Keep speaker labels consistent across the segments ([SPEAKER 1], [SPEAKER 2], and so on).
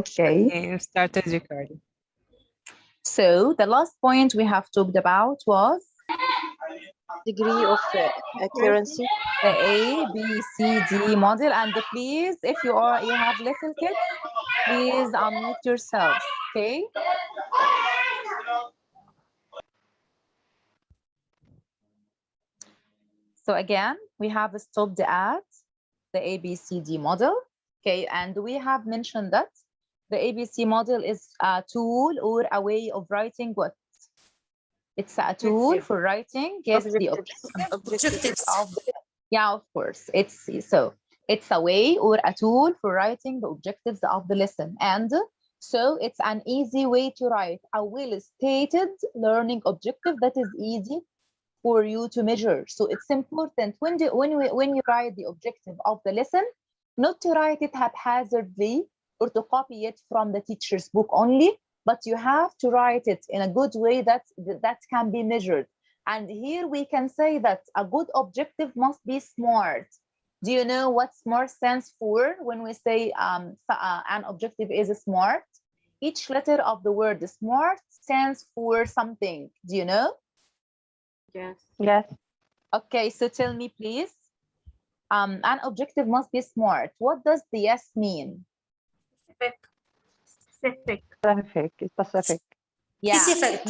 [SPEAKER 1] Okay.
[SPEAKER 2] Okay, started recording.
[SPEAKER 1] So the last point we have talked about was
[SPEAKER 3] degree of accuracy.
[SPEAKER 1] the ABCD model. And please, if you have little kids, please unmute yourselves. Okay. So again, we have stopped at the ABCD model. Okay, and we have mentioned that the ABC model is a tool or a way of writing what? It's a tool for writing, yes, the objectives of the, yeah, of course. It's a way or a tool for writing the objectives of the lesson. And so it's an easy way to write a well-stated learning objective that is easy for you to measure. So it's important when you write the objective of the lesson, not to write it haphazardly or to copy it from the teacher's book only, but you have to write it in a good way that can be measured. And here we can say that a good objective must be smart. Do you know what smart stands for when we say an objective is smart? Each letter of the word smart stands for something. Do you know?
[SPEAKER 3] Yes.
[SPEAKER 4] Yes.
[SPEAKER 1] Okay, so tell me, please. An objective must be smart. What does the yes mean?
[SPEAKER 4] Specific.
[SPEAKER 1] Yeah.
[SPEAKER 5] Specific.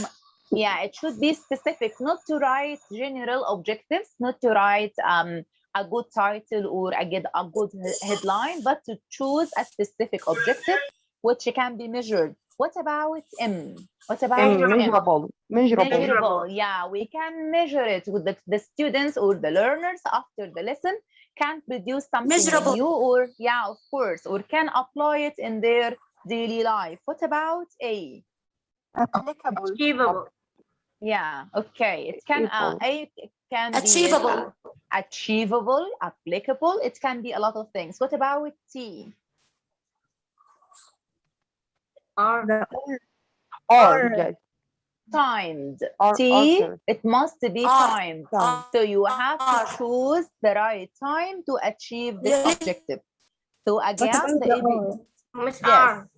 [SPEAKER 1] It should be specific, not to write general objectives, not to write a good title or a good headline, but to choose a specific objective which can be measured. What about M? What about
[SPEAKER 4] measurable.
[SPEAKER 1] Measurable. Yeah, we can measure it with the students or the learners after the lesson can produce something
[SPEAKER 5] Measurable.
[SPEAKER 1] new, or yeah, of course, or can apply it in their daily life. What about A?
[SPEAKER 4] Applicable.
[SPEAKER 3] Achievable.
[SPEAKER 1] Yeah, okay. It can A can
[SPEAKER 5] Achievable.
[SPEAKER 1] be achievable, applicable. It can be a lot of things. What about T?
[SPEAKER 4] Or
[SPEAKER 1] Timed.
[SPEAKER 4] Or
[SPEAKER 1] T,
[SPEAKER 4] order.
[SPEAKER 1] it must be
[SPEAKER 5] Or.
[SPEAKER 1] timed. So you have to choose the right time to achieve this
[SPEAKER 5] Really?
[SPEAKER 1] objective. So again, the
[SPEAKER 3] Miss
[SPEAKER 1] yes.
[SPEAKER 3] R.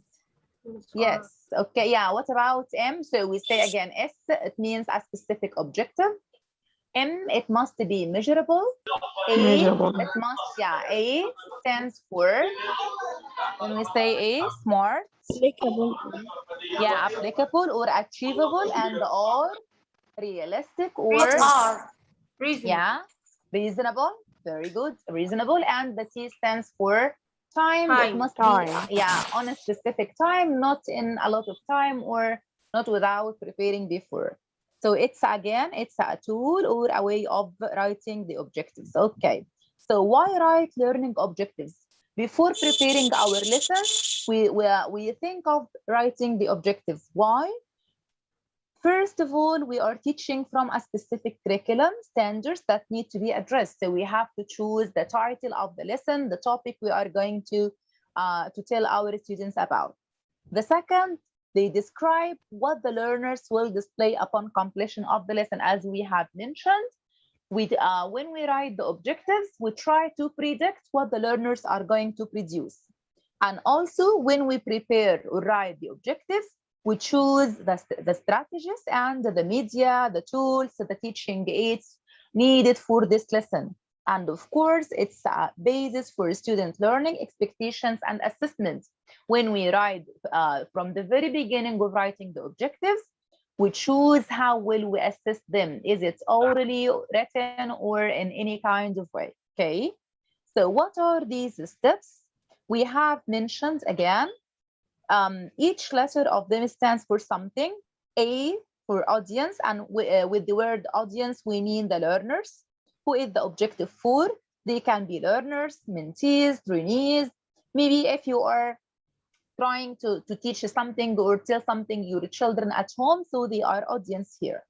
[SPEAKER 1] Yes. Okay. Yeah. What about M? So we say again, S, it means a specific objective. M, it must be measurable. A,
[SPEAKER 4] Measurable.
[SPEAKER 1] it must, yeah, A stands for, when we say A, smart.
[SPEAKER 4] Applicable.
[SPEAKER 1] Yeah, applicable or achievable, and or realistic or
[SPEAKER 5] What are?
[SPEAKER 3] Reasonable.
[SPEAKER 1] yeah, reasonable. Very good, reasonable. And the T stands for time. It
[SPEAKER 3] Time.
[SPEAKER 1] must
[SPEAKER 4] Time.
[SPEAKER 1] be on a specific time, not in a lot of time or not without preparing before. So it's a tool or a way of writing the objectives. Okay, so why write learning objectives? Before preparing our lessons, we think of writing the objectives. Why? First of all, we are teaching from a specific curriculum standards that need to be addressed. So we have to choose the title of the lesson, the topic we are going to tell our students about. The second, they describe what the learners will display upon completion of the lesson. As we have mentioned, when we write the objectives, we try to predict what the learners are going to produce. And also, when we prepare or write the objectives, we choose the strategies and the media, the tools, the teaching aids needed for this lesson. And of course, it's a basis for student learning, expectations, and assessment. When we write from the very beginning of writing the objectives, we choose how will we assess them. Is it orally, written, or in any kind of way? Okay. So what are these steps? We have mentioned again, each letter of them stands for something. A for audience, and with the word audience, we mean the learners. Who is the objective for? They can be learners, mentees, trainees. Maybe if you are trying to teach something or tell something your children at home, so they are audience here.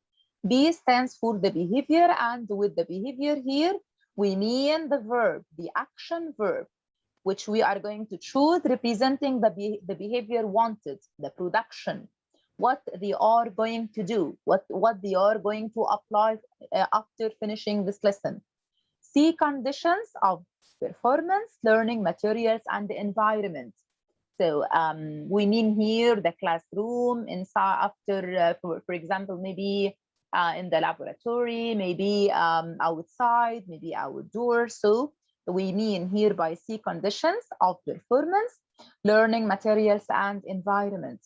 [SPEAKER 1] B stands for the behavior, and with the behavior here, we mean the verb, the action verb, which we are going to choose, representing the behavior wanted, the production, what they are going to do, what they are going to apply after finishing this lesson. C, conditions of performance, learning materials, and the environment. So we mean here the classroom, inside, after, for example, maybe in the laboratory, maybe outside, maybe outdoor. So we mean here by C conditions of performance, learning materials and environment.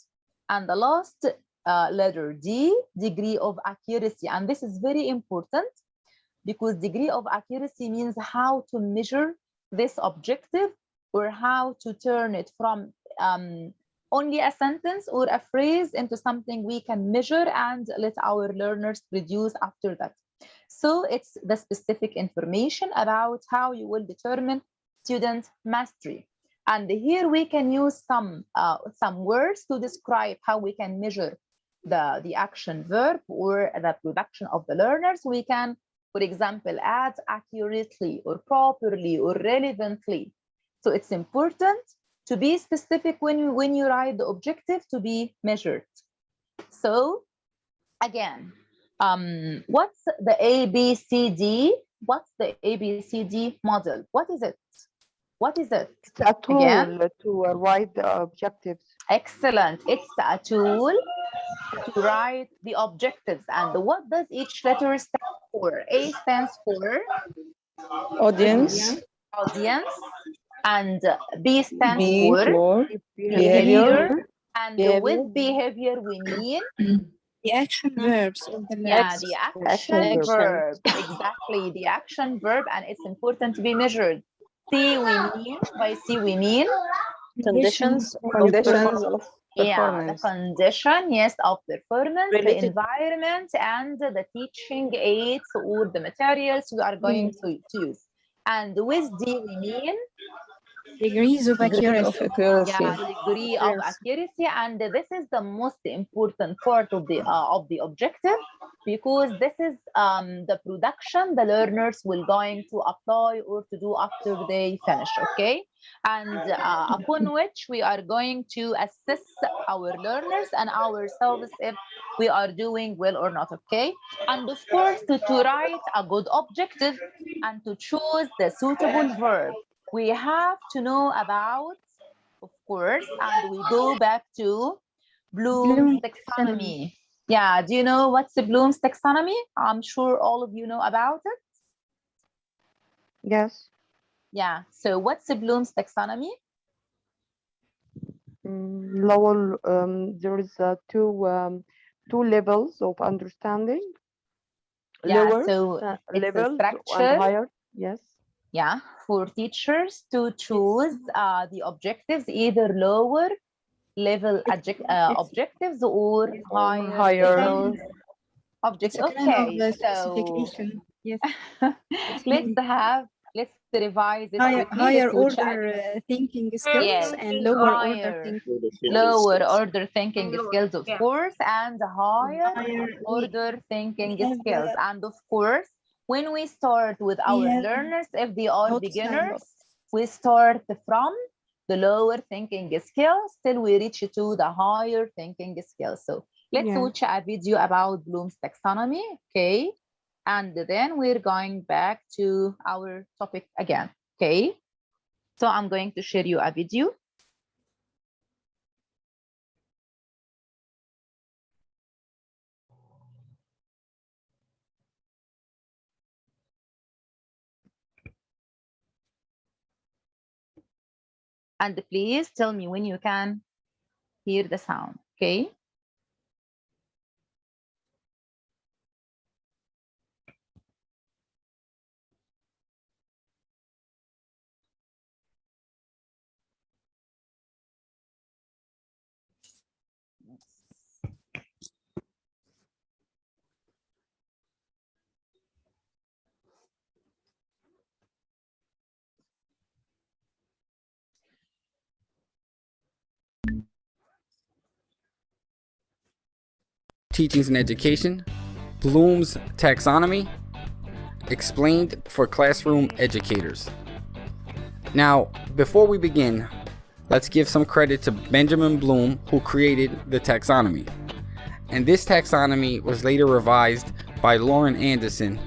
[SPEAKER 1] And the last letter D, degree of accuracy. And this is very important because degree of accuracy means how to measure this objective or how to turn it from only a sentence or a phrase into something we can measure and let our learners produce after that. So it's the specific information about how you will determine student mastery. And here we can use some words to describe how we can measure the action verb or the production of the learners. We can, for example, add accurately or properly or relevantly. So it's important to be specific when you write the objective to be measured. So again, what's the ABCD? What's the ABCD model? What is it? What is it?
[SPEAKER 4] It's a tool
[SPEAKER 1] Again?
[SPEAKER 4] to write the objectives.
[SPEAKER 1] Excellent. It's a tool to write the objectives. And what does each letter stand for? A stands for
[SPEAKER 2] Audience.
[SPEAKER 1] audience, and B stands
[SPEAKER 2] B
[SPEAKER 1] for
[SPEAKER 2] for
[SPEAKER 1] behavior. And with behavior, we mean
[SPEAKER 5] the action verbs of the
[SPEAKER 1] the action verb. Exactly, the action verb, and it's important to be measured. C we mean, by C we mean
[SPEAKER 3] Conditions.
[SPEAKER 2] of
[SPEAKER 1] the
[SPEAKER 2] performance.
[SPEAKER 1] condition, yes, of performance, the
[SPEAKER 3] Related.
[SPEAKER 1] environment, and the teaching aids or the materials we are going to use. And with D we mean
[SPEAKER 5] degrees of accuracy.
[SPEAKER 1] degree of accuracy, and this is the most important part of the objective, because this is the production the learners will going to apply or to do after they finish. Okay, and upon which we are going to assess our learners and ourselves if we are doing well or not. Okay, and of course to write a good objective and to choose the suitable verb, we have to know about, of course, and we go back to Bloom's taxonomy. Yeah, do you know what's the Bloom's taxonomy? I'm sure all of you know about it.
[SPEAKER 4] Yes.
[SPEAKER 1] Yeah, so what's the Bloom's taxonomy?
[SPEAKER 4] Lowell, there is two levels of understanding.
[SPEAKER 1] Yeah,
[SPEAKER 4] Lower
[SPEAKER 1] so it's a
[SPEAKER 4] levels
[SPEAKER 1] structure.
[SPEAKER 4] and higher. Yes.
[SPEAKER 1] Yeah, for teachers to choose the objectives, either lower level objectives or higher level objectives. Okay, so
[SPEAKER 5] Yes.
[SPEAKER 1] let's revise it
[SPEAKER 5] Higher,
[SPEAKER 1] quickly.
[SPEAKER 5] higher
[SPEAKER 1] Let's switch
[SPEAKER 5] order thinking skills
[SPEAKER 1] Yes,
[SPEAKER 5] and lower order
[SPEAKER 1] higher,
[SPEAKER 5] thinking.
[SPEAKER 1] lower order thinking skills, of course, and higher
[SPEAKER 5] Higher,
[SPEAKER 1] order thinking
[SPEAKER 5] have,
[SPEAKER 1] skills. And of course, when we start with our
[SPEAKER 5] have
[SPEAKER 1] learners, if they are
[SPEAKER 5] notes
[SPEAKER 1] beginners, we start from the lower thinking skills till we reach to the higher thinking skills. So let's watch a video about Bloom's taxonomy, okay? And then we're going back to our topic again, okay? So I'm going to share you a video. And please tell me when you can hear the sound, okay?
[SPEAKER 6] Teachings and Education, Bloom's Taxonomy, explained for classroom educators. Now, before we begin, let's give some credit to Benjamin Bloom, who created the taxonomy. And this taxonomy was later revised by Lauren Anderson.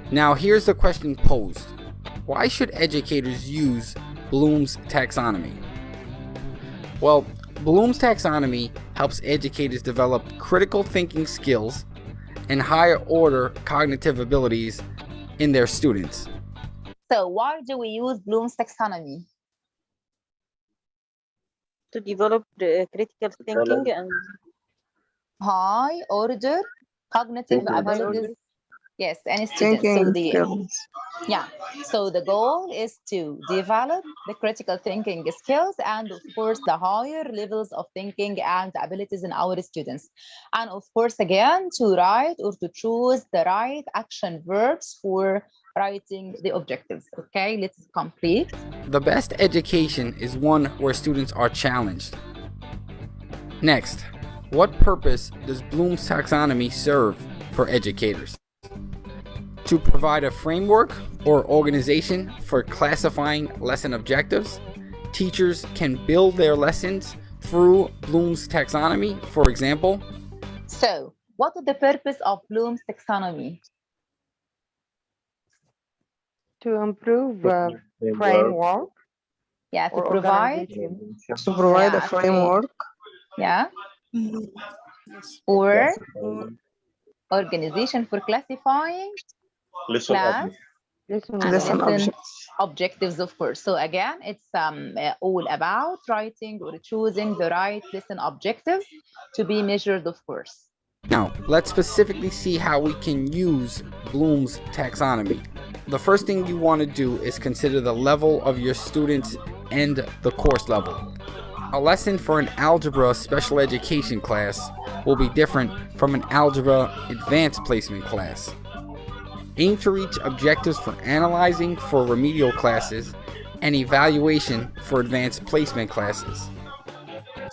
[SPEAKER 6] Now, here's the question posed. why should educators use Bloom's taxonomy? Well, Bloom's taxonomy helps educators develop critical thinking skills and higher order cognitive abilities in their students.
[SPEAKER 1] So why do we use Bloom's taxonomy?
[SPEAKER 3] To develop the critical thinking and
[SPEAKER 1] High order cognitive abilities. Yes, any student.
[SPEAKER 2] Thinking skills.
[SPEAKER 1] So the goal is to develop the critical thinking skills and of course the higher levels of thinking and abilities in our students. And of course, again, to write or to choose the right action verbs for writing the objectives. Okay, let's complete.
[SPEAKER 6] The best education is one where students are challenged. Next, what purpose does Bloom's taxonomy serve for educators? To provide a framework or organization for classifying lesson objectives, teachers can build their lessons through Bloom's taxonomy, for example.
[SPEAKER 1] So, what is the purpose of Bloom's taxonomy?
[SPEAKER 4] To improve framework.
[SPEAKER 1] Yeah, to
[SPEAKER 4] or
[SPEAKER 1] provide.
[SPEAKER 4] organization.
[SPEAKER 2] To provide a
[SPEAKER 1] Yeah.
[SPEAKER 2] framework.
[SPEAKER 1] Yeah,
[SPEAKER 5] Mhm. Yes.
[SPEAKER 1] or organization for classifying class
[SPEAKER 4] Lesson
[SPEAKER 1] and
[SPEAKER 2] Lesson
[SPEAKER 1] lesson
[SPEAKER 2] objects.
[SPEAKER 1] objectives, of course. So again, it's all about writing or choosing the right lesson objectives to be measured, of course.
[SPEAKER 6] Now, let's specifically see how we can use Bloom's taxonomy. The first thing you want to do is consider the level of your students and the course level. A lesson for an algebra special education class will be different from an algebra advanced placement class. Aim to reach objectives for analyzing for remedial classes and evaluation for advanced placement classes.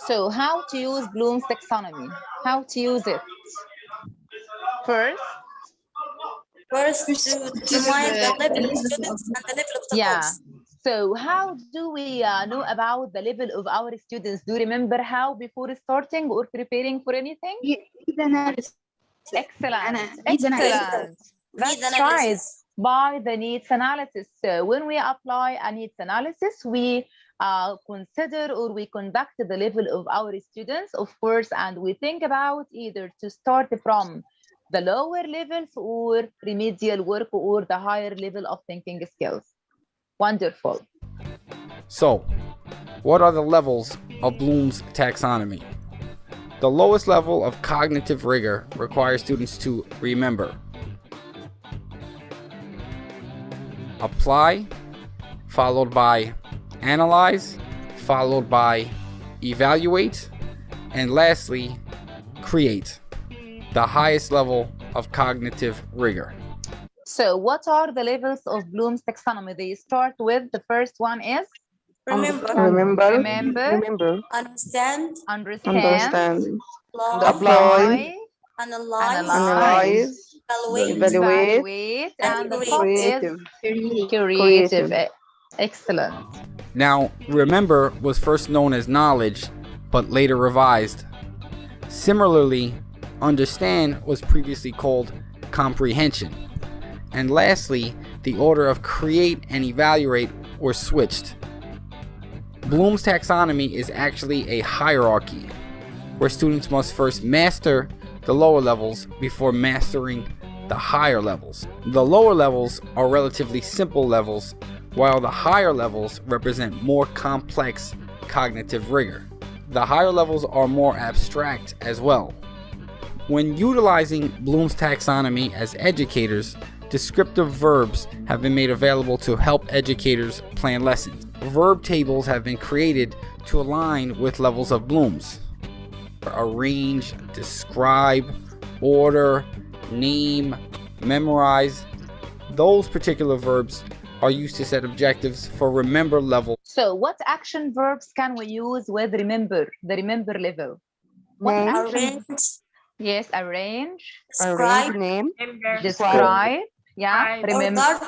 [SPEAKER 1] So how to use Bloom's taxonomy? How to use it? First,
[SPEAKER 7] to determine the level of students and the level of the course.
[SPEAKER 1] So how do we know about the level of our students? Do you remember how before starting or preparing for anything?
[SPEAKER 5] Need analysis.
[SPEAKER 1] Excellent.
[SPEAKER 5] Needs analysis.
[SPEAKER 1] Excellent.
[SPEAKER 7] Needs
[SPEAKER 1] That's right.
[SPEAKER 7] analysis.
[SPEAKER 1] By the needs analysis. So when we apply a needs analysis, we consider or we conduct the level of our students, of course, and we think about either to start from the lower levels or remedial work or the higher level of thinking skills. Wonderful.
[SPEAKER 6] So, what are the levels of Bloom's taxonomy? The lowest level of cognitive rigor requires students to remember, apply, followed by analyze, followed by evaluate, and lastly, create. The highest level of cognitive rigor.
[SPEAKER 1] So what are the levels of Bloom's taxonomy? They start with the first one is
[SPEAKER 7] Remember,
[SPEAKER 1] understand,
[SPEAKER 2] Understand.
[SPEAKER 1] apply,
[SPEAKER 7] analyze,
[SPEAKER 2] Evaluate.
[SPEAKER 1] and the top is
[SPEAKER 2] Creative.
[SPEAKER 1] creative. Excellent.
[SPEAKER 6] Now, remember was first known as knowledge, but later revised. Similarly, understand was previously called comprehension. And lastly, the order of create and evaluate were switched. Bloom's taxonomy is actually a hierarchy, where students must first master the lower levels before mastering the higher levels. The lower levels are relatively simple levels, while the higher levels represent more complex cognitive rigor. The higher levels are more abstract as well. When utilizing Bloom's taxonomy as educators, descriptive verbs have been made available to help educators plan lessons. Verb tables have been created to align with levels of Bloom's. Arrange, describe, order, name, memorize. Those particular verbs are used to set objectives for remember level.
[SPEAKER 1] So what action verbs can we use with remember, the remember level? What action?
[SPEAKER 7] arrange,
[SPEAKER 1] Yes, arrange,
[SPEAKER 7] describe,
[SPEAKER 4] name,
[SPEAKER 1] describe, yeah, remember,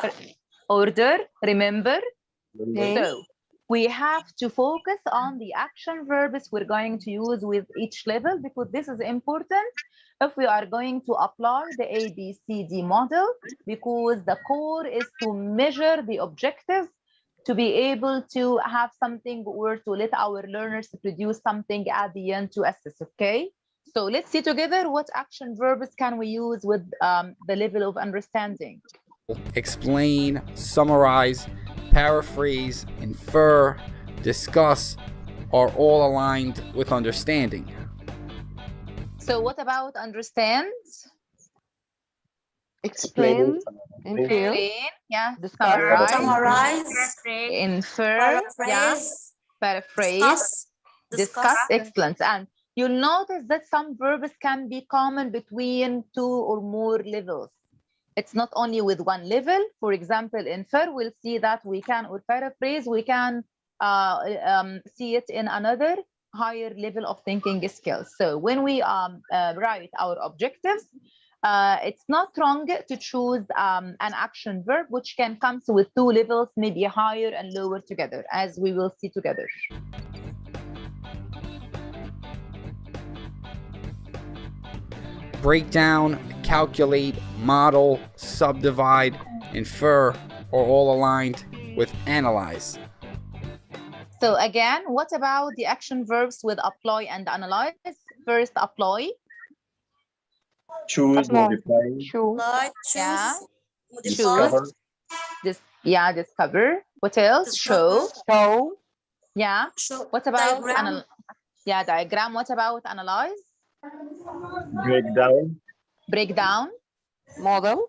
[SPEAKER 1] order, remember.
[SPEAKER 4] name,
[SPEAKER 1] So we have to focus on the action verbs we're going to use with each level because this is important if we are going to apply the ABCD model, because the core is to measure the objectives, to be able to have something or to let our learners produce something at the end to assess, okay? So let's see together what action verbs can we use with the level of understanding.
[SPEAKER 6] Explain, summarize, paraphrase, infer, discuss are all aligned with understanding.
[SPEAKER 1] So what about understand?
[SPEAKER 4] Explain, infer,
[SPEAKER 1] Explain, yeah,
[SPEAKER 4] Summarize.
[SPEAKER 1] summarize,
[SPEAKER 7] Summarize.
[SPEAKER 1] infer, yeah, paraphrase, discuss, excellent. And you'll notice that some verbs can be common between 2 or more levels. It's not only with one level. For example, infer, we'll see that we can, or paraphrase, we can see it in another higher level of thinking skills. So when we write our objectives, it's not wrong to choose an action verb which can come with 2 levels, maybe higher and lower together, as we will see together.
[SPEAKER 6] Break down, calculate, model, subdivide, infer are all aligned with analyze.
[SPEAKER 1] So again, what about the action verbs with apply and analyze? First, apply.
[SPEAKER 8] Choose,
[SPEAKER 4] Apply.
[SPEAKER 8] modify,
[SPEAKER 4] choose,
[SPEAKER 7] Like,
[SPEAKER 1] Yeah.
[SPEAKER 7] choose,
[SPEAKER 8] discover,
[SPEAKER 1] Discover. What else? Show.
[SPEAKER 4] show,
[SPEAKER 1] Yeah.
[SPEAKER 7] show,
[SPEAKER 1] What about
[SPEAKER 7] diagram,
[SPEAKER 1] diagram? What about analyze?
[SPEAKER 8] break down,
[SPEAKER 1] Break down.
[SPEAKER 4] model,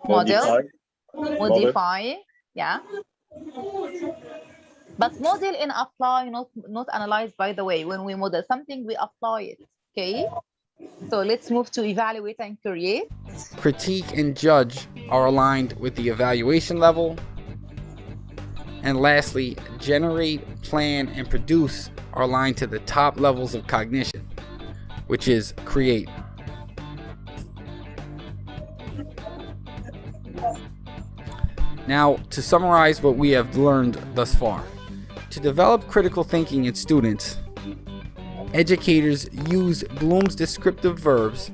[SPEAKER 8] modify,
[SPEAKER 1] Modify. Yeah. But model in apply, not analyze, by the way. When we model something, we apply it. Okay. So let's move to evaluate and create.
[SPEAKER 6] Critique and judge are aligned with the evaluation level. And lastly, generate, plan, and produce are aligned to the top levels of cognition, which is create. Now, to summarize what we have learned thus far, to develop critical thinking in students, educators use Bloom's descriptive verbs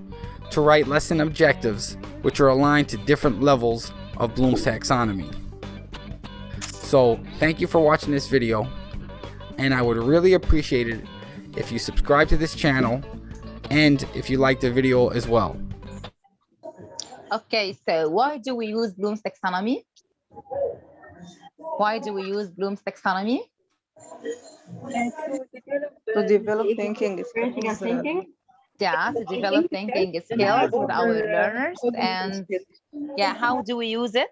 [SPEAKER 6] to write lesson objectives, which are aligned to different levels of Bloom's taxonomy. So, thank you for watching this video, and I would really appreciate it if you subscribe to this channel and if you like the video as well.
[SPEAKER 1] Okay, so why do we use Bloom's taxonomy? Why do we use Bloom's taxonomy?
[SPEAKER 3] To develop thinking
[SPEAKER 4] critical
[SPEAKER 3] skills.
[SPEAKER 4] thinking,
[SPEAKER 1] Yeah, to develop thinking skills with our learners. And yeah, how do we use it?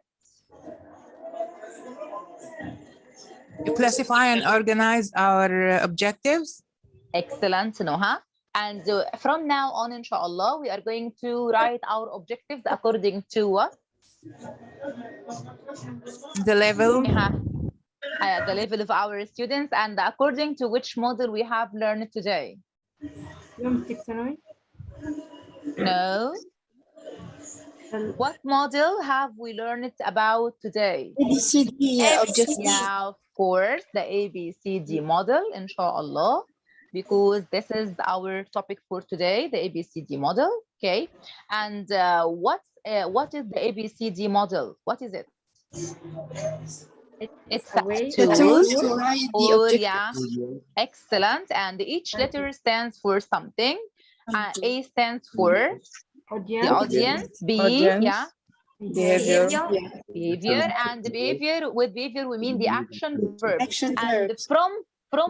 [SPEAKER 9] To classify and organize our objectives.
[SPEAKER 1] Excellent, Noha. And from now on, inshallah, we are going to write our objectives according to what?
[SPEAKER 9] The level.
[SPEAKER 1] The level of our students, and according to which model we have learned today.
[SPEAKER 4] Bloom's taxonomy,
[SPEAKER 1] No. What model have we learned about today?
[SPEAKER 5] ABCD objective.
[SPEAKER 1] Yeah, of course, the ABCD model, inshallah, because this is our topic for today, the ABCD model. Okay, and what is the ABCD model? What is it? It's a
[SPEAKER 5] tool to write the objective.
[SPEAKER 1] Yeah, excellent. And each letter stands for something. A stands for the audience. B,
[SPEAKER 3] Audience.
[SPEAKER 1] yeah,
[SPEAKER 3] Behavior.
[SPEAKER 1] behavior. And the behavior, with behavior we mean the action verb.
[SPEAKER 5] Action
[SPEAKER 1] And
[SPEAKER 5] verbs.
[SPEAKER 1] from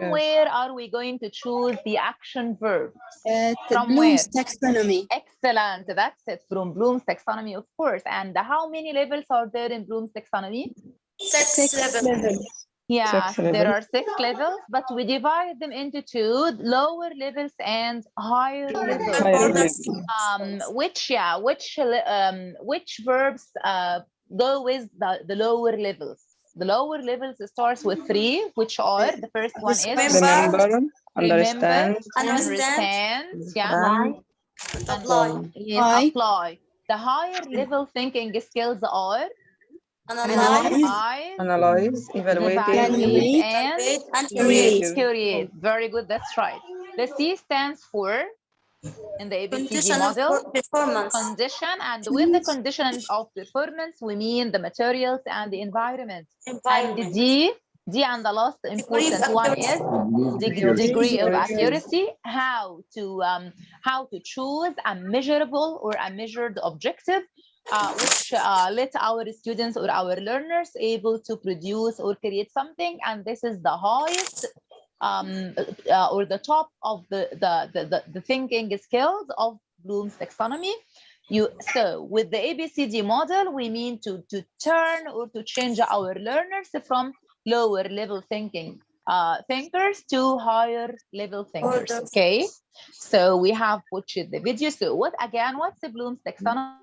[SPEAKER 3] Yes.
[SPEAKER 1] where are we going to choose the action verb? From
[SPEAKER 5] Bloom's
[SPEAKER 1] where?
[SPEAKER 5] taxonomy.
[SPEAKER 1] Excellent. That's it, from Bloom's taxonomy, of course. And how many levels are there in Bloom's taxonomy?
[SPEAKER 7] 6 levels.
[SPEAKER 1] Yeah,
[SPEAKER 3] 6
[SPEAKER 1] there
[SPEAKER 3] levels.
[SPEAKER 1] are 6 levels, but we divide them into 2, lower levels and higher levels.
[SPEAKER 3] Higher levels.
[SPEAKER 1] Which verbs go with the lower levels? The lower levels starts with 3, which are, the first one is
[SPEAKER 3] Remember, understand,
[SPEAKER 1] understand, yeah,
[SPEAKER 3] and
[SPEAKER 7] Apply.
[SPEAKER 1] apply. The higher level thinking skills are
[SPEAKER 7] Analyze.
[SPEAKER 3] analyze, evaluate,
[SPEAKER 1] evaluate, and
[SPEAKER 7] And
[SPEAKER 3] create.
[SPEAKER 1] create. Very good, that's right. The C stands for in the ABCD
[SPEAKER 7] Condition
[SPEAKER 1] model?
[SPEAKER 7] of performance.
[SPEAKER 1] Condition, and with the condition of performance, we mean the materials and the environment.
[SPEAKER 7] Environment.
[SPEAKER 1] And D and the last important one is degree of accuracy. How to choose a measurable or a measured objective, which let our students or our learners able to produce or create something, and this is the highest or the top of the thinking skills of Bloom's taxonomy. So with the ABCD model, we mean to turn or to change our learners from lower level thinking thinkers to higher level thinkers. Okay, so we have watched the video. So what's the Bloom's taxonomy?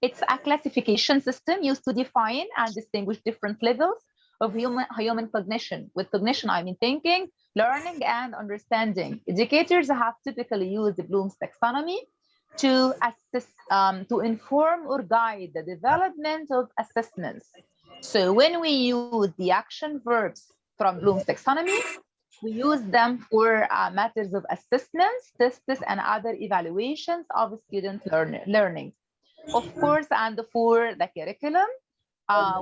[SPEAKER 1] It's a classification system used to define and distinguish different levels of human cognition. With cognition, I mean thinking, learning, and understanding. Educators have typically used Bloom's taxonomy to assist, to inform or guide the development of assessments. So when we use the action verbs from Bloom's taxonomy, we use them for matters of assessments, tests, and other evaluations of student learning. Of course, and for the curriculum,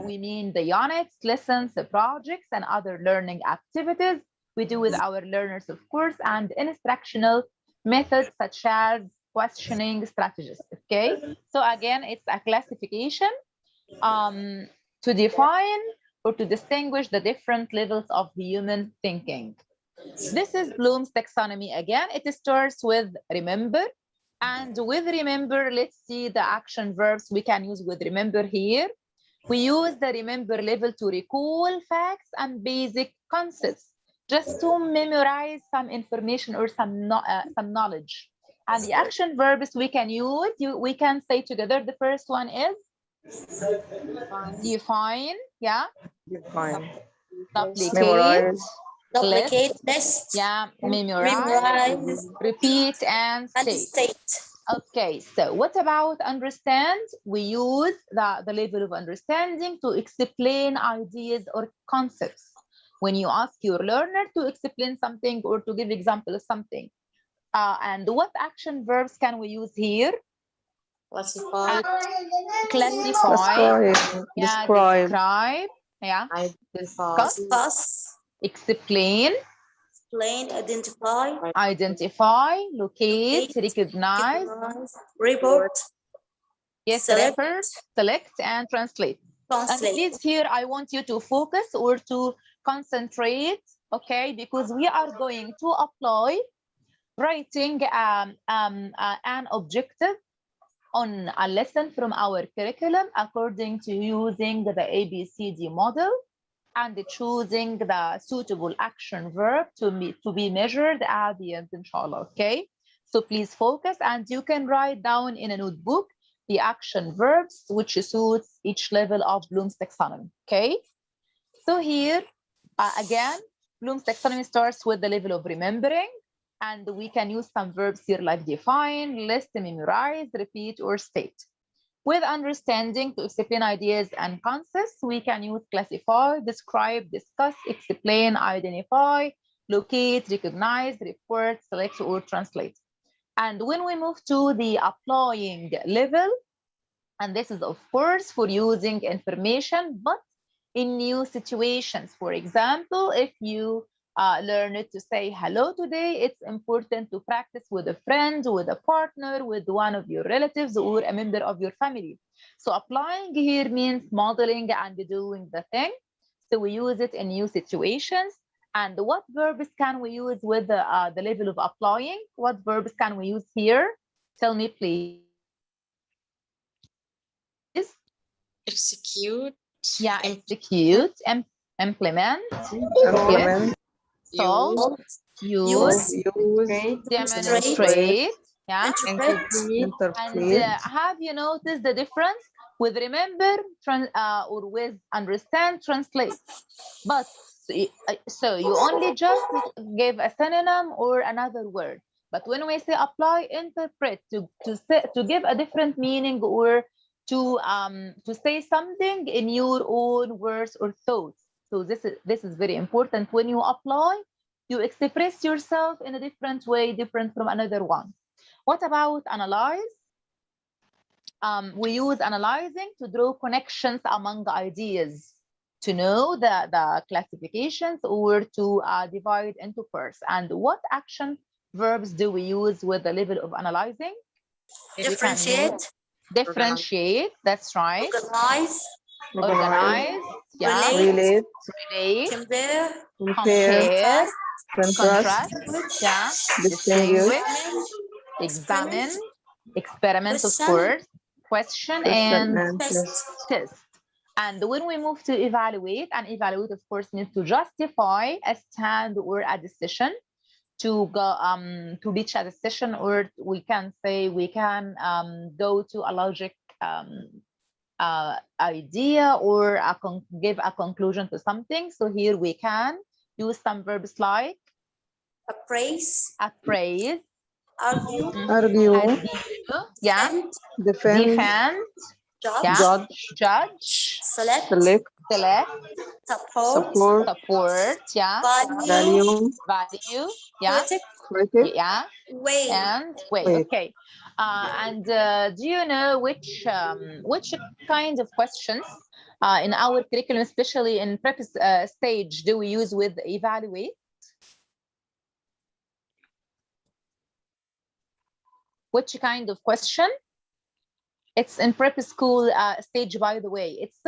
[SPEAKER 1] we mean the units, lessons, the projects, and other learning activities we do with our learners, of course, and instructional methods such as questioning strategies. Okay, so again, it's a classification to define or to distinguish the different levels of human thinking. This is Bloom's taxonomy. Again, it starts with remember. And with remember, let's see the action verbs we can use with remember here. We use the remember level to recall facts and basic concepts, just to memorize some information or some knowledge. And the action verbs we can use, we can say together. The first one is define, yeah.
[SPEAKER 3] Define.
[SPEAKER 1] Duplicate.
[SPEAKER 7] Duplicate, list.
[SPEAKER 1] Yeah, memorize, repeat, and state. Okay, so what about understand? We use the level of understanding to explain ideas or concepts. When you ask your learner to explain something or to give example of something. And what action verbs can we use here?
[SPEAKER 7] Classify.
[SPEAKER 1] Classify. Yeah,
[SPEAKER 3] Describe.
[SPEAKER 1] Yeah.
[SPEAKER 7] Discuss.
[SPEAKER 1] Explain.
[SPEAKER 7] Explain. Identify.
[SPEAKER 1] Identify. Locate. Recognize.
[SPEAKER 7] Report.
[SPEAKER 1] Yes, select and translate. And please here, I want you to focus or to concentrate, okay? Because we are going to apply writing an objective on a lesson from our curriculum according to using the ABCD model and choosing the suitable action verb to be measured at the end, inshallah, okay? So please focus, and you can write down in a notebook the action verbs which suits each level of Bloom's taxonomy, okay? So here, again, Bloom's taxonomy starts with the level of remembering, and we can use some verbs here like define, list, memorize, repeat, or state. With understanding, to explain ideas and concepts, we can use classify, describe, discuss, explain, identify, locate, recognize, report, select, or translate. And when we move to the applying level, and this is of course for using information, but in new situations. For example, if you learned to say hello today, it's important to practice with a friend, with a partner, with one of your relatives, or a member of your family. So applying here means modeling and doing the thing. So we use it in new situations. And what verbs can we use with the level of applying? What verbs can we use here? Tell me, please.
[SPEAKER 5] Execute.
[SPEAKER 1] Yeah, execute, implement, solve, use, demonstrate, yeah,
[SPEAKER 3] interpret.
[SPEAKER 1] And have you noticed the difference with remember or with understand, translate? But so you only just give a synonym or another word. But when we say apply, interpret, to give a different meaning or to say something in your own words or thoughts. So this is very important. When you apply, You express yourself in a different way, different from another one. What about analyze? We use analyzing to draw connections among ideas, to know the classifications, or to divide into pairs. And what action verbs do we use with the level of analyzing?
[SPEAKER 7] Differentiate.
[SPEAKER 1] Differentiate, that's right. Organize, yeah.
[SPEAKER 2] relate,
[SPEAKER 7] Compare.
[SPEAKER 2] contrast,
[SPEAKER 1] yeah.
[SPEAKER 2] distinguish,
[SPEAKER 1] Examine, experiment, of
[SPEAKER 7] Question.
[SPEAKER 1] course, question and
[SPEAKER 7] Test.
[SPEAKER 1] test. And when we move to evaluate, and evaluate, of course, means to justify a stand or a decision, to go to reach a decision, or we can say we can go to a logic idea, or give a conclusion to something. So here we can use some verbs like
[SPEAKER 7] Appraise.
[SPEAKER 1] appraise,
[SPEAKER 7] Argue.
[SPEAKER 2] argue,
[SPEAKER 1] yeah,
[SPEAKER 2] defend,
[SPEAKER 1] defend,
[SPEAKER 7] Judge.
[SPEAKER 1] yeah,
[SPEAKER 2] judge,
[SPEAKER 1] judge,
[SPEAKER 7] Select.
[SPEAKER 2] select,
[SPEAKER 1] select,
[SPEAKER 7] Support.
[SPEAKER 1] support, yeah,
[SPEAKER 2] value,
[SPEAKER 1] value, yeah,
[SPEAKER 2] critic,
[SPEAKER 1] yeah,
[SPEAKER 7] Weigh.
[SPEAKER 1] and wait,
[SPEAKER 2] wait.
[SPEAKER 1] okay. And do you know which kind of questions in our curriculum, especially in prep stage, do we use with evaluate? Which kind of question? It's in prep school stage, by the way. It's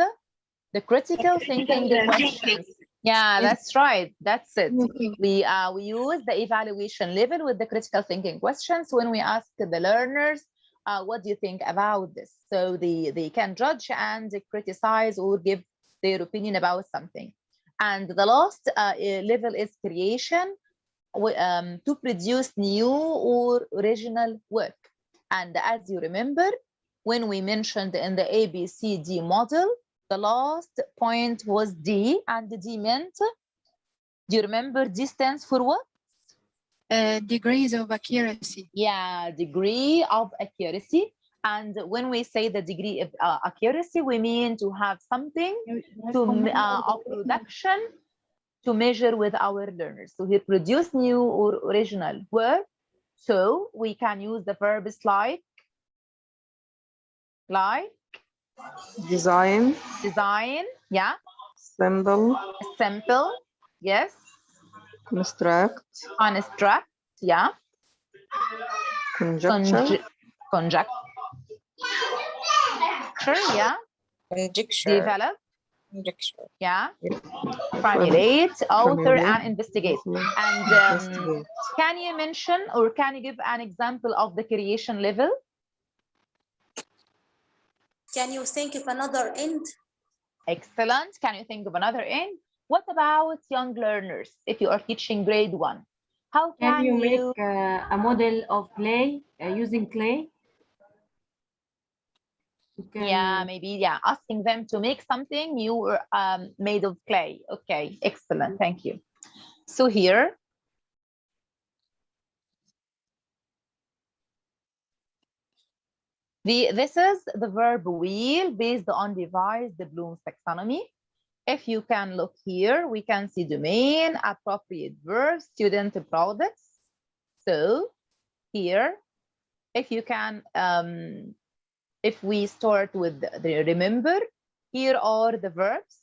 [SPEAKER 1] the critical thinking questions. Yeah, that's right. That's it. We use the evaluation level with the critical thinking questions when we ask the learners, what do you think about this? So they can judge and criticize or give their opinion about something. And the last level is creation, to produce new or original work. And as you remember, when we mentioned in the ABCD model, the last point was D, and D meant, do you remember D stands for what?
[SPEAKER 5] Degrees of accuracy.
[SPEAKER 1] Yeah, degree of accuracy. And when we say the degree of accuracy, we mean to have something of production to measure with our learners. So here, produce new or original work. So we can use the verbs like
[SPEAKER 2] design,
[SPEAKER 1] yeah,
[SPEAKER 2] assemble,
[SPEAKER 1] yes,
[SPEAKER 2] construct,
[SPEAKER 1] yeah,
[SPEAKER 2] conjecture,
[SPEAKER 1] conjecture, yeah, develop, yeah, formulate, author, and investigate. And can you mention, or can you give an example of the creation level?
[SPEAKER 7] Can you think of another end?
[SPEAKER 1] Excellent. Can you think of another end? What about young learners? If you are teaching grade 1, how
[SPEAKER 4] can you make a model of clay using clay?
[SPEAKER 1] Yeah, maybe, yeah, asking them to make something new made of clay. Okay, excellent. Thank you. So here, this is the verb wheel based on devised the Bloom's taxonomy. If you can look here, we can see domain, appropriate verbs, student products. So here, if you can, if we start with the remember, here are the verbs.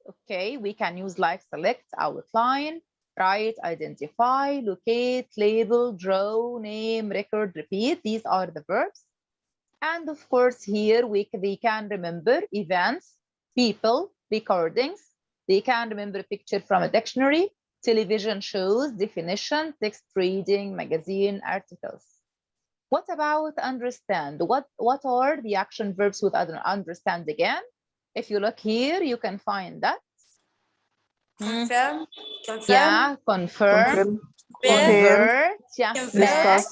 [SPEAKER 1] Okay, we can use like select, outline, write, identify, locate, label, draw, name, record, repeat. These are the verbs. And of course, here they can remember events, people, recordings. They can remember a picture from a dictionary, television shows, definition, text reading, magazine, articles. What about understand? What are the action verbs with understand again? If you look here, you can find that.
[SPEAKER 7] Confirm.
[SPEAKER 1] Yeah, confirm. Convert. Yeah,
[SPEAKER 2] discuss,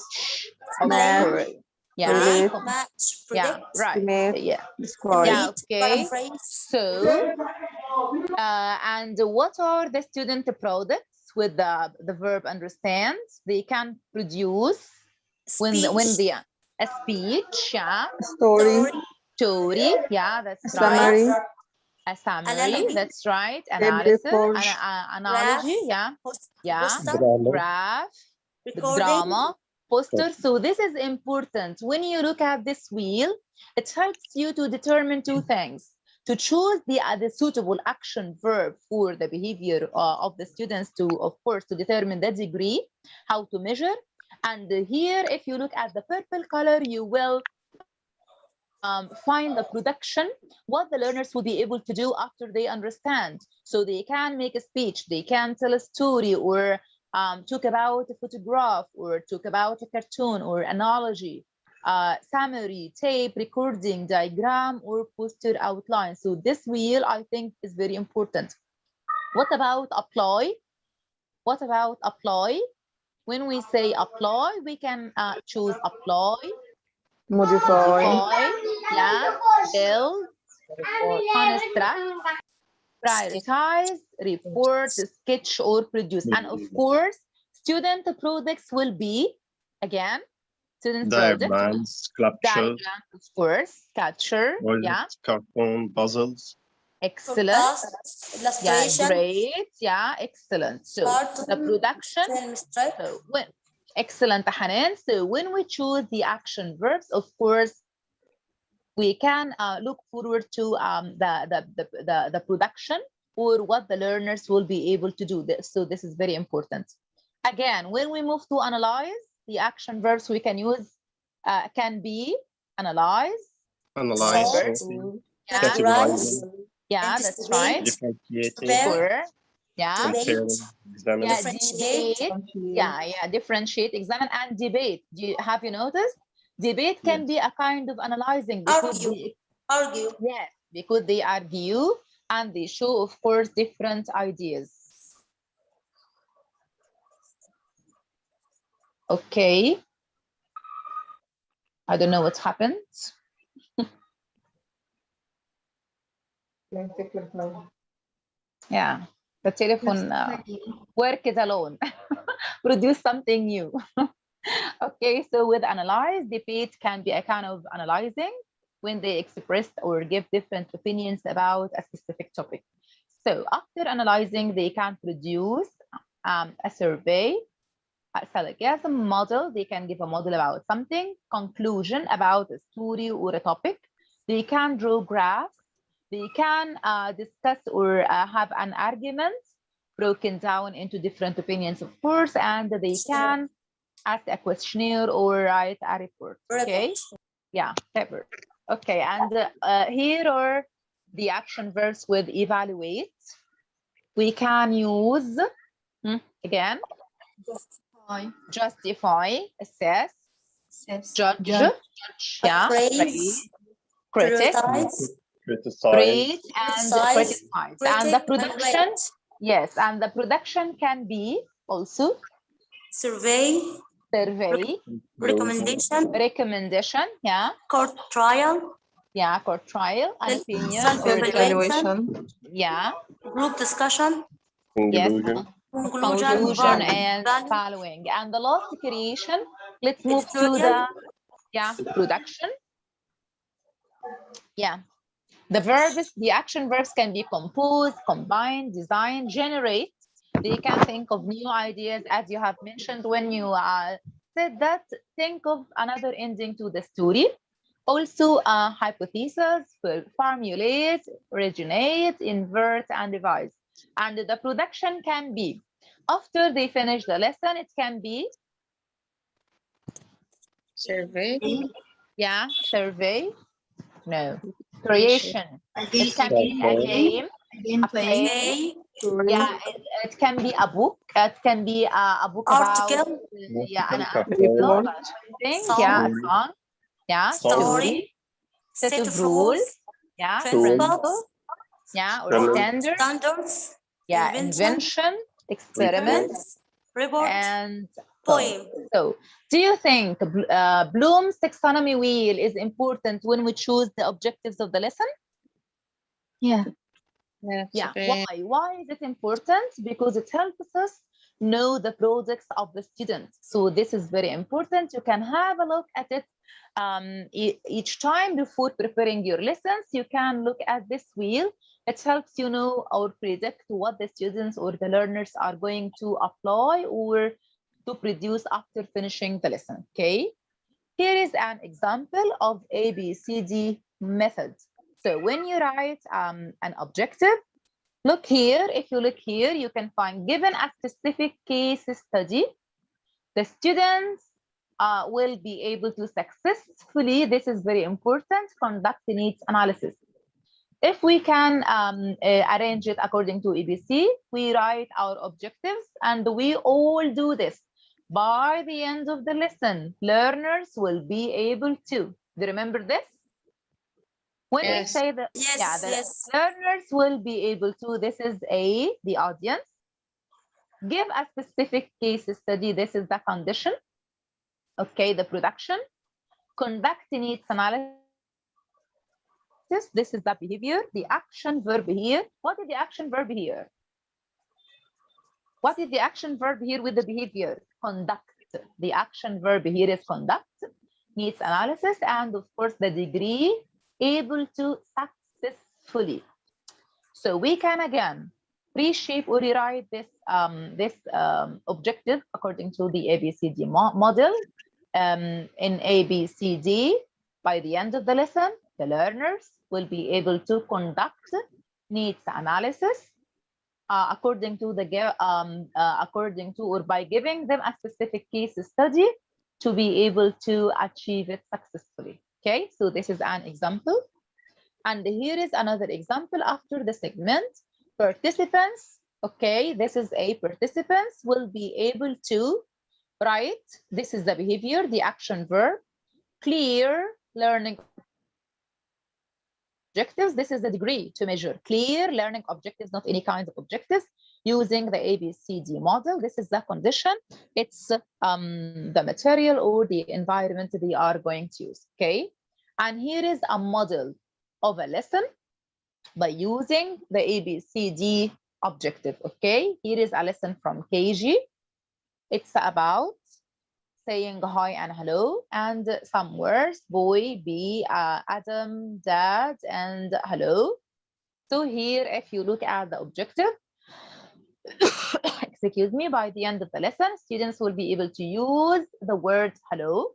[SPEAKER 1] match. Yeah,
[SPEAKER 7] match, predict,
[SPEAKER 1] yeah, right. Yeah,
[SPEAKER 2] describe.
[SPEAKER 1] yeah, okay.
[SPEAKER 7] paraphrase.
[SPEAKER 1] So, and what are the student products with the verb understand? They can produce when the a speech, yeah,
[SPEAKER 2] Story,
[SPEAKER 1] story, yeah, that's
[SPEAKER 2] summary,
[SPEAKER 1] right. A summary,
[SPEAKER 7] Analogy.
[SPEAKER 1] that's right. Analysis,
[SPEAKER 2] report.
[SPEAKER 1] analogy,
[SPEAKER 7] Graph.
[SPEAKER 1] yeah,
[SPEAKER 7] Poster.
[SPEAKER 8] Drama.
[SPEAKER 1] graph,
[SPEAKER 7] Recording.
[SPEAKER 1] drama, poster. So this is important. When you look at this wheel, it helps you to determine two things. To choose the suitable action verb for the behavior of the students to, of course, to determine the degree, how to measure. And here, if you look at the purple color, you will find the production, what the learners will be able to do after they understand. So they can make a speech, they can tell a story, or talk about a photograph, or talk about a cartoon or analogy, summary, tape, recording, diagram, or poster outline. So this wheel, I think, is very important. What about apply? What about apply? When we say apply, we can choose apply,
[SPEAKER 2] Modify.
[SPEAKER 1] yeah, build, construct, prioritize, report, sketch, or produce. And of course, student projects will be, again, student project,
[SPEAKER 8] Diagrams, sculpture,
[SPEAKER 1] diagram, of course, capture, yeah,
[SPEAKER 8] cartoon, puzzles.
[SPEAKER 1] excellent,
[SPEAKER 7] Forecast.
[SPEAKER 1] yeah,
[SPEAKER 7] Illustration.
[SPEAKER 1] great, yeah, excellent. So
[SPEAKER 7] Cartoon.
[SPEAKER 1] the production,
[SPEAKER 7] Film strip.
[SPEAKER 1] so when, excellent, Hanan. So when we choose the action verbs, of course, we can look forward to the production or what the learners will be able to do. So this is very important. Again, when we move to analyze, the action verbs we can use can be analyze,
[SPEAKER 8] Analyze,
[SPEAKER 1] yeah,
[SPEAKER 7] Categorize.
[SPEAKER 1] yeah, that's right.
[SPEAKER 8] differentiating,
[SPEAKER 1] Sure. Yeah,
[SPEAKER 8] comparing, examine.
[SPEAKER 1] yeah,
[SPEAKER 7] Differentiate.
[SPEAKER 1] debate, yeah, differentiate, examine, and debate. Have you noticed? Debate can be a kind of analyzing because
[SPEAKER 7] Argue.
[SPEAKER 1] yes, because they argue and they show, of course, different ideas. Okay. I don't know what happened. Yeah, the telephone work is alone. Produce something new. Okay, so with analyze, debate can be a kind of analyzing when they express or give different opinions about a specific topic. So after analyzing, they can produce a survey, a syllogism, model. They can give a model about something, conclusion about a story or a topic. They can draw graphs. They can discuss or have an argument broken down into different opinions, of course, and they can ask a questionnaire or write a report. Okay, yeah, paper. Okay, and here are the action verbs with evaluate. We can use again justify, assess, judge, yeah,
[SPEAKER 7] Praise.
[SPEAKER 1] critic,
[SPEAKER 8] Criticize,
[SPEAKER 1] rate, and criticize. And the production,
[SPEAKER 7] rate.
[SPEAKER 1] yes, and the production can be also
[SPEAKER 7] Survey.
[SPEAKER 1] survey, recommendation, yeah,
[SPEAKER 7] Court trial.
[SPEAKER 1] yeah, court trial, an opinion, or
[SPEAKER 7] Self-evaluation.
[SPEAKER 1] yeah,
[SPEAKER 7] Group discussion.
[SPEAKER 1] yes,
[SPEAKER 7] Conclusion.
[SPEAKER 1] conclusion and following. And the last creation, let's move to the production. Yeah, the verbs, the action verbs can be compose, combine, design, generate. They can think of new ideas, as you have mentioned when you said that, think of another ending to the story. Also, hypothesis, formulate, originate, invert, and revise. And the production can be, after they finish the lesson, it can be
[SPEAKER 5] Survey.
[SPEAKER 1] yeah, survey, no, creation. It can be a game, a play. Yeah, it can be a book. It can be a book
[SPEAKER 7] Article.
[SPEAKER 1] about an article, yeah, a song, yeah, story, set of rules, yeah, principles, yeah, or standards, yeah, invention, experiments,
[SPEAKER 7] report,
[SPEAKER 1] and
[SPEAKER 7] poem.
[SPEAKER 1] So, do you think Bloom's taxonomy wheel is important when we choose the objectives of the lesson?
[SPEAKER 5] Yeah.
[SPEAKER 1] Yeah. Why is it important? Because it helps us know the projects of the student. So this is very important. You can have a look at it each time before preparing your lessons. You can look at this wheel. It helps you know or predict what the students or the learners are going to apply or to produce after finishing the lesson, okay? Here is an example of ABCD method. So when you write an objective, look here. If you look here, you can find given a specific case study, the students will be able to successfully, this is very important, conduct the needs analysis. If we can arrange it according to ABC, we write our objectives and we all do this. By the end of the lesson, learners will be able to. Do you remember this? When we
[SPEAKER 5] Yes.
[SPEAKER 1] say that,
[SPEAKER 7] Yes,
[SPEAKER 1] yeah, the
[SPEAKER 7] yes.
[SPEAKER 1] learners will be able to, this is A, the audience. Give a specific case study, this is the condition. Okay, the production. Conduct needs analysis. This is the behavior, the action verb here. What is the action verb here? What is the action verb here with the behavior? Conduct. The action verb here is conduct, needs analysis, and of course the degree, able to successfully. So we can again reshape or rewrite this objective according to the ABCD model. In ABCD, by the end of the lesson, the learners will be able to conduct needs analysis according to or by giving them a specific case study to be able to achieve it successfully. Okay, so this is an example. And here is another example after the segment. Participants, okay, this is a participants will be able to write, this is the behavior, the action verb, clear learning objectives, this is the degree to measure, clear learning objectives, not any kind of objectives, using the ABCD model. This is the condition, it's the material or the environment they are going to use, okay? And here is a model of a lesson by using the ABCD objective, okay? Here is a lesson from KG. It's about saying hi and hello and some words, boy, be, Adam, dad, and hello. So here, if you look at the objective, excuse me, by the end of the lesson, students will be able to use the word hello.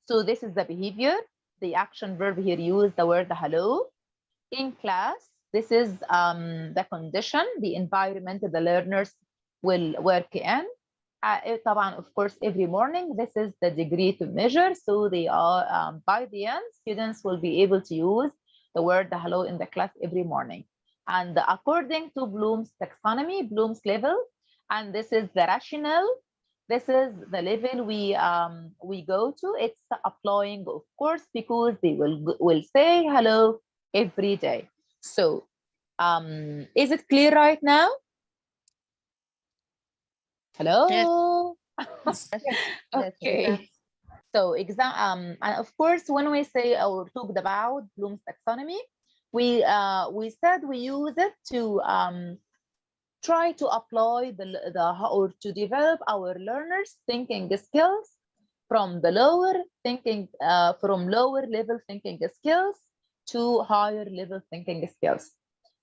[SPEAKER 1] So this is the behavior, the action verb here, use the word hello. In class, this is the condition, the environment the learners will work in. Of course, every morning, this is the degree to measure. So they are, by the end, students will be able to use the word hello in the class every morning. And according to Bloom's taxonomy, Bloom's level, and this is the rational, this is the level we go to. It's applying, of course, because they will say hello every day. So is it clear right now? Hello.
[SPEAKER 5] Yes.
[SPEAKER 1] Okay. So and of course, when we say or talked about Bloom's taxonomy, we said we use it to try to apply or to develop our learners' thinking skills from the lower level thinking skills to higher level thinking skills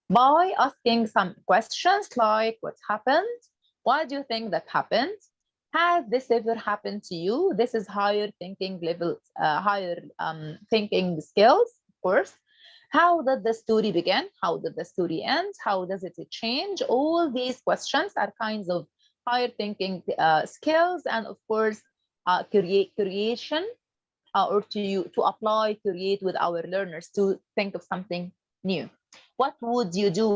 [SPEAKER 1] by asking some questions like what happened? Why do you think that happened? Has this ever happened to you? This is higher thinking levels, higher thinking skills, of course. How did the story begin? How did the story end? How does it change? All these questions are kinds of higher thinking skills, and of course, creation or to apply, create with our learners to think of something new. What would you do